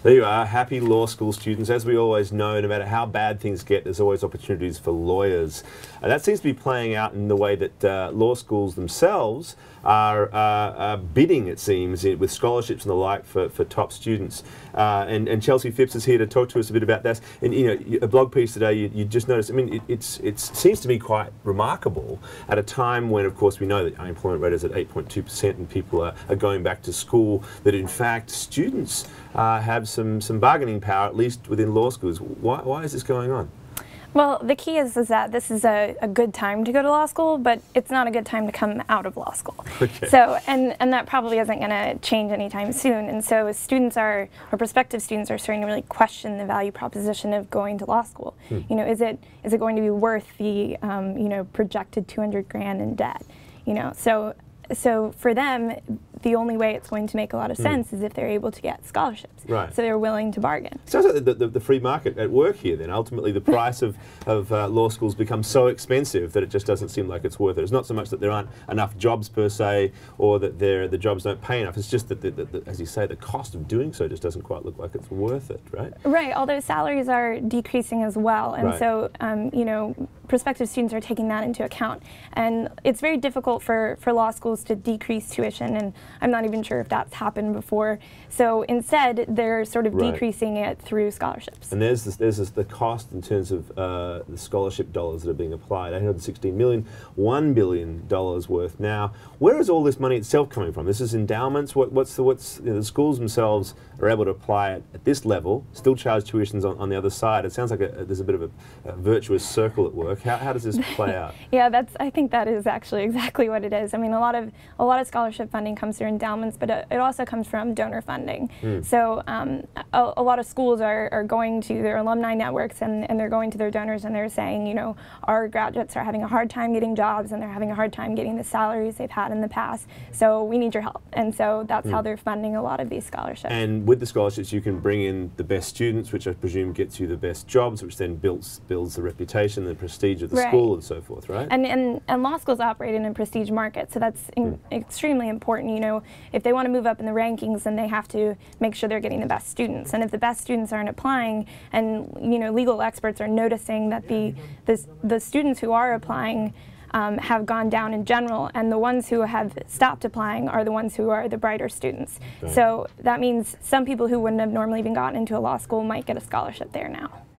There you are, happy law school students. As we always know, no matter how bad things get, there's always opportunities for lawyers. And that seems to be playing out in the way that law schools themselves are bidding, it seems, with scholarships and the like for top students. And Chelsea Phipps is here to talk to us a bit about that. And a blog piece today, you just noticed, I mean, it seems to be quite remarkable at a time when, of course, we know that unemployment rate is at 8.2% and people are going back to school, that in fact students have some bargaining power, at least within law schools. Why is this going on? Well, the key is that this is a good time to go to law school, but it's not a good time to come out of law school. Okay. So, and that probably isn't going to change anytime soon. And so students or prospective students are starting to really question the value proposition of going to law school. You know, is it going to be worth the projected 200 grand in debt? So for them, the only way it's going to make a lot of sense is if they're able to get scholarships. Right. So they're willing to bargain. Sounds like the free market at work here then. Ultimately the price of law schools becomes so expensive that it just doesn't seem like it's worth it. It's not so much that there aren't enough jobs per se, or that the jobs don't pay enough. It's just that, as you say, the cost of doing so just doesn't quite look like it's worth it, right? Right, although salaries are decreasing as well. And so, prospective students are taking that into account. And it's very difficult for law schools to decrease tuition, and I'm not even sure if that's happened before. So instead, they're sort of decreasing it through scholarships. And there's the cost in terms of the scholarship dollars that are being applied. 816 million, $1 billion worth now. Where is all this money itself coming from? This is endowments. The schools themselves are able to apply it at this level, still charge tuitions on the other side. It sounds like there's a bit of a virtuous circle at work. How does this play out? Yeah, I think that is actually exactly what it is. I mean, a lot of scholarship funding comes through endowments, but it also comes from donor funding. So a lot of schools are going to their alumni networks and they're going to their donors and they're saying, our graduates are having a hard time getting jobs and they're having a hard time getting the salaries they've had in the past. So we need your help. And so that's how they're funding a lot of these scholarships. And with the scholarships, you can bring in the best students, which I presume gets you the best jobs, which then builds the reputation, the prestige of the school and so forth, right? And law schools operate in a prestige market, so that's extremely important. If they want to move up in the rankings, then they have to make sure they're getting the best students. And if the best students aren't applying, and legal experts are noticing that the students who are applying have gone down in general, and the ones who have stopped applying are the ones who are the brighter students. So that means some people who wouldn't have normally even gotten into a law school might get a scholarship there now.